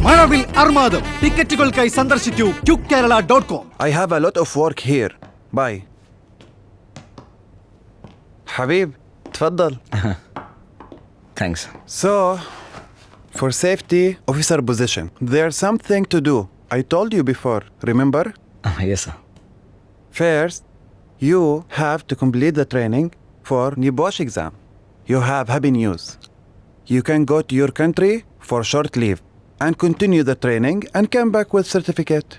മഴവിൽ അർമാദം ടിക്കറ്റുകൾക്കായി സന്ദർശിക്കൂ QKerala.com. I have a lot of work here. Bye. Habib, تفضل. Thanks. So, for safety officer position, there's something to do. I told you before, remember? Yes, sir. First, you have to complete the training for NIBOSH exam. You have happy news. You can go to your country for short leave and continue the training and come back with certificate.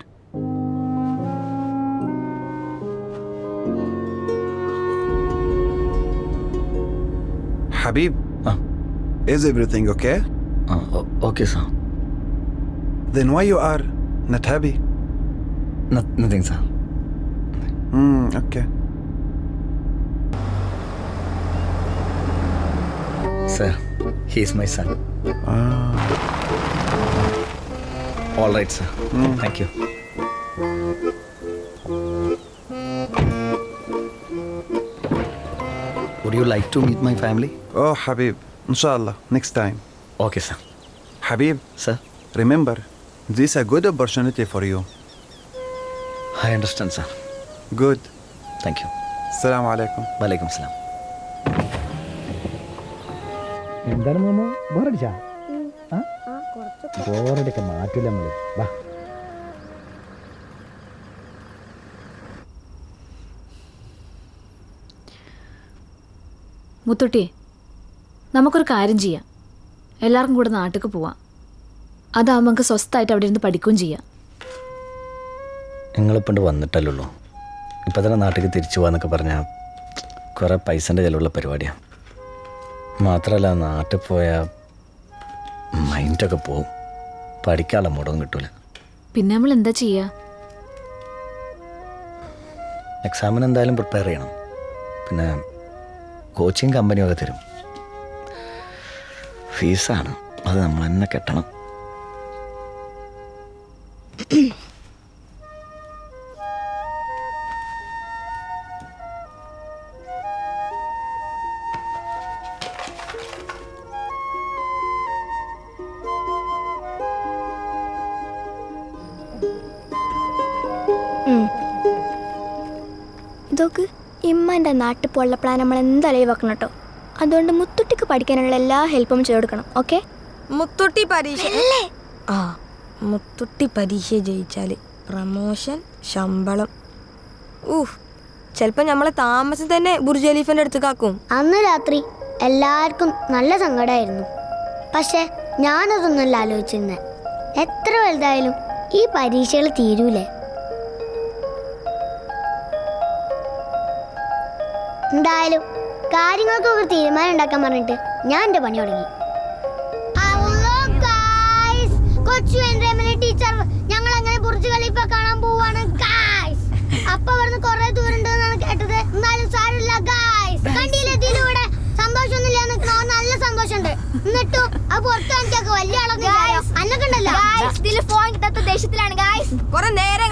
Habib, is everything okay? Okay, sir. Then why you are not happy? Nothing, sir. Okay. Sir, he is my son. All right, sir. Thank you. Would you like to meet my family? Oh, Habib, inshallah, next time. Okay, sir. Habib, Sir, remember, this is a good opportunity for you. I understand, sir. Good. Thank you. Assalamu alaikum. Walaikum salam. എന്താണ് മോമോ ബോറടിച്ചാ? ബോറടിയൊക്കെ മാറ്റില്ല നമ്മള്. വാ. മുത്തുട്ടി, നമുക്കൊരു കാര്യം ചെയ്യാം. എല്ലാവർക്കും കൂടെ നാട്ടിലേക്ക് പോവാം. അതാവുമ്പോൾ നമുക്ക് സ്വസ്ഥമായിട്ട് അവിടെ ഇരുന്ന് പഠിക്കുകയും ചെയ്യാം. നിങ്ങളിപ്പോൾ വന്നിട്ടല്ലോ. ഇപ്പം തന്നെ നാട്ടിലേക്ക് തിരിച്ചു പോകാന്നൊക്കെ പറഞ്ഞാൽ കുറേ പൈസൻ്റെ ചിലവുള്ള പരിപാടിയാണ്. മാത്രമല്ല നാട്ടിൽ പോയാൽ മൈൻഡൊക്കെ പോവും. പഠിക്കാനുള്ള മൂടൊന്നും കിട്ടൂല. പിന്നെ നമ്മൾ എന്താ ചെയ്യുക? എക്സാമിന് എന്തായാലും പ്രിപ്പയർ ചെയ്യണം. പിന്നെ കോച്ചിങ് കമ്പനിയൊക്കെ തരും. ഫീസാണ്, അത് നമ്മൾ തന്നെ കെട്ടണം. ഇതൊക്കെ ഇമ്മൻ്റെ നാട്ടിൽ പോലുള്ള പ്ലാൻ നമ്മൾ എന്തായാലും വെക്കണം കേട്ടോ. അതുകൊണ്ട് മുത്തുട്ടിക്ക് പഠിക്കാനുള്ള എല്ലാ ഹെൽപ്പും ചെയ്ത് കൊടുക്കണം. ഓക്കെ? മുത്തുട്ടി പരീക്ഷ ജയിച്ചാൽ പ്രമോഷൻ, ശമ്പളം. ചിലപ്പോൾ നമ്മളെ താമസം തന്നെ ബുർജ് ഖലീഫിന്റെ അടുത്തേക്കാക്കും. അന്ന് രാത്രി എല്ലാവർക്കും നല്ല സങ്കടമായിരുന്നു. പക്ഷെ ഞാനതൊന്നുമല്ല ആലോചിച്ചിരുന്നത്. എത്ര വലുതായാലും ഈ പരീക്ഷകൾ തീരൂലേ? എന്തായാലും കാര്യങ്ങൾക്കൊക്കെ തീരുമാനം ഉണ്ടാക്കാൻ പറഞ്ഞിട്ട് ഞാൻ എൻ്റെ പണി തുടങ്ങി. ടീച്ചർ, ഞങ്ങൾ അങ്ങനെ ബുർജ് ഖലീഫ കാണാൻ പോവാണ് ഗായ്സ്. അപ്പൊ അവിടുന്ന് കുറെ ദൂരം ഉണ്ടെന്നാണ് കേട്ടത്. എന്നാലും സാരമില്ല ഗായ്സ്. കണ്ടില്ലേ ഇതിലൂടെ സന്തോഷമൊന്നുമില്ല. നല്ല സന്തോഷമുണ്ട്. എന്നിട്ടും അത് പുറത്ത് കാണിച്ചൊക്കെ വലിയ ആളൊക്കെ അന്നൊക്കെണ്ടല്ലോ. ഫോൺ കിട്ടാത്ത ദേഷ്യത്തിലാണ് ഗായ്സ്. കുറെ നേരം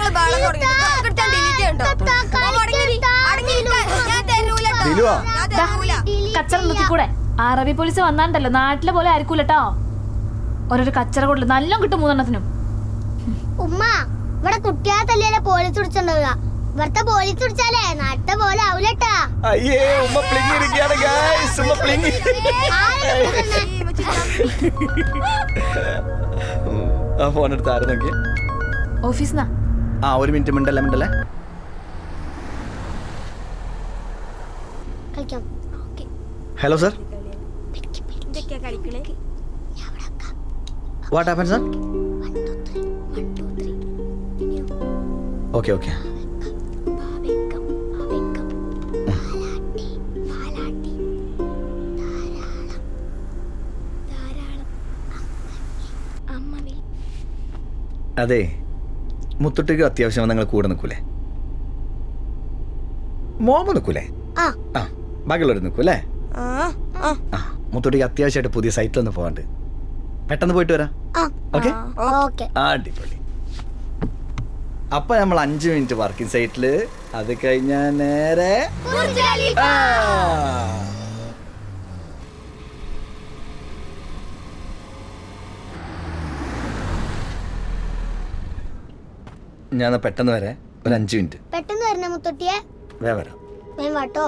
കച്ചറ നിർത്തിക്കൂടെ? അറബി പോലീസ് വന്നാണ്ടല്ലോ, നാട്ടിലെ പോലെ ആയിരിക്കൂലട്ടോ. ഓരോരു കച്ചറ കൊണ്ടില്ല, നല്ല കിട്ടും 3 എണ്ണത്തിനും. ഉമ്മ, ഇവിടെ കുട്ടികളെ തല്ലിയാലേ പോലീസ് പിടിച്ചിട്ടുണ്ടാവുക. ഇവിടുത്തെ പോലീസ് പിടിച്ചാലേ നാട്ടിലെ പോലെ ആവൂലട്ടാ. ഫോൺ എടുത്ത് ആരും നോക്കിയേ. ഓഫീസിന്നാ. ഒരു മിനിറ്റ് മിണ്ടല്ലേ. Hello sir. What happen sir? Okay. അതെ, മുത്തുട്ടിക്ക് അത്യാവശ്യം നിങ്ങൾ കൂടെ നിൽക്കൂലേ? മോമ നിൽക്കൂലേ? ബാക്കിയുള്ളവർ നിൽക്കൂല്ലേ? മുത്തുട്ടിക്ക് അത്യാവശ്യമായിട്ട് പുതിയ സൈറ്റിലൊന്ന് പോകാണ്ട്. പെട്ടെന്ന് പോയിട്ട് വരാം. ഓക്കെ? അടിപൊളി. അപ്പൊ നമ്മൾ 5 മിനിറ്റ് വർക്കിംഗ് സൈറ്റില്, അത് കഴിഞ്ഞാൽ നേരെ ഞാൻ പെട്ടെന്ന് വരെ ഒരു 5 മിനിറ്റ് പെട്ടെന്ന് വരണേ മുത്തൊട്ടിയെ. വരാം. വേം വാട്ടോ.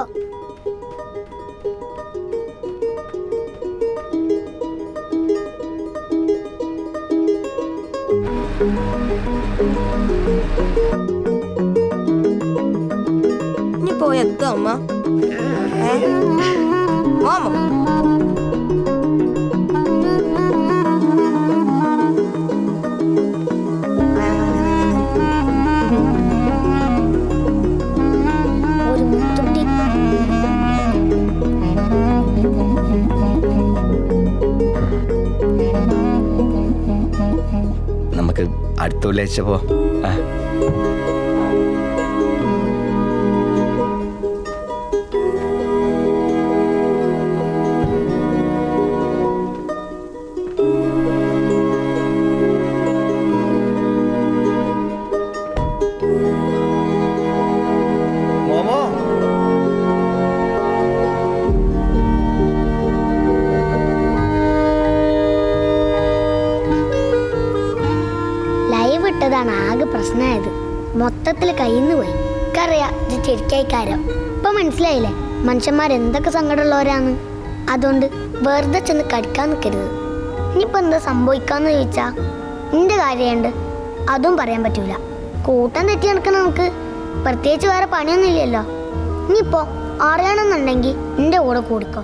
ഇനി പോയെത്തോ അമ്മ? മാമ ഒരു മുത്തൊട്ടി. നമുക്ക് അടുത്ത വെള്ളിയാഴ്ച പോ. മോമോ ലൈവ് ഇട്ടതാണ് ആകെ പ്രശ്നമായത്. മൊത്തത്തിൽ കയ്യിന്ന് പോയി. എനിക്കറിയാം ഇത് ശരിക്കായിക്കാരം. ഇപ്പൊ മനസ്സിലായില്ലേ മനുഷ്യന്മാരെന്തൊക്കെ സങ്കടമുള്ളവരാണ്. അതുകൊണ്ട് വെറുതെ ചെന്ന് കടിക്കാൻ നിൽക്കരുത്. ഇനിയിപ്പോ എന്താ സംഭവിക്കാന്ന് ചോദിച്ചാ നിന്റെ കാര്യമുണ്ട്, അതും പറയാൻ പറ്റൂല. കൂട്ടം തെറ്റി നടക്കണ നമുക്ക് പ്രത്യേകിച്ച് വേറെ പണിയൊന്നും ഇല്ലല്ലോ. ഇനിയിപ്പോ അറിയണമെന്നുണ്ടെങ്കിൽ നിന്റെ കൂടെ കൂടിക്കോ.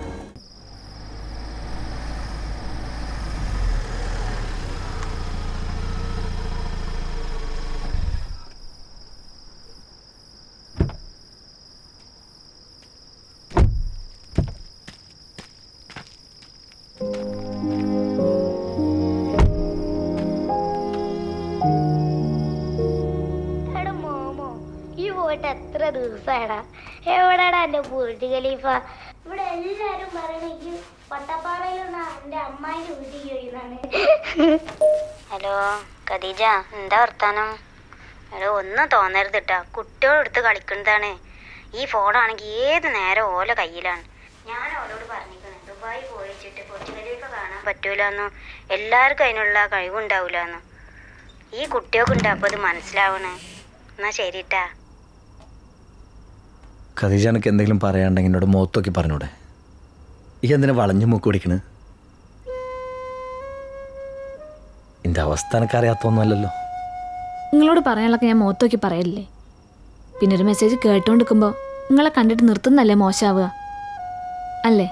ഈ പോയിട്ട് എത്ര ദിവസമായടാ? എവിടെടാ എന്റെ ബുർജ് ഖലീഫ? ഇവിടെ എല്ലാരും പറയണെങ്കിൽ പട്ടപ്പാറയിലുള്ള എന്റെ അമ്മായിന്റെ വീട്ടിൽ കഴിയുന്നതാണ്. ഹലോ ഖദീജ, എന്താ വർത്താനം? എടോ ഒന്നും തോന്നരുത് കേട്ടാ, കുട്ടികളെടുത്ത് കളിക്കുന്നതാണ്. ഈ ഫോണാണെങ്കിൽ ഏത് നേരം ഓല കയ്യിലാണ്. ഞാൻ ഓലോട് പറഞ്ഞിരിക്കണം ദുബായി പോയിച്ചിട്ട് ബുർജ് കാണാൻ പറ്റൂലെന്നോ, എല്ലാവർക്കും അതിനുള്ള കഴിവുണ്ടാവില്ലെന്നോ. ഈ കുട്ടികൾക്കുണ്ട് അപ്പോൾ അത് മനസ്സിലാവണേ. എന്നാ ശരിട്ടാ. ഖദീജാനക്ക് എന്തെങ്കിലും പറയാണ്ടെങ്കിൽ എന്നോട് മുഖത്തോക്കി പറഞ്ഞൂടെ? ഈ എന്തിനാ വളഞ്ഞു മൂക്ക് പിടിക്കണ്? എൻ്റെ അവസ്ഥ എനിക്കറിയാത്തൊന്നുമല്ലല്ലോ. നിങ്ങളോട് പറയാനുള്ളതൊക്കെ ഞാൻ മുഖത്തോക്കി പറയലില്ലേ? പിന്നെ ഒരു മെസ്സേജ് കേട്ടോണ്ടിരിക്കുമ്പോൾ നിങ്ങളെ കണ്ടിട്ട് നിർത്തുന്നല്ലേ മോശമാവുക അല്ലേ?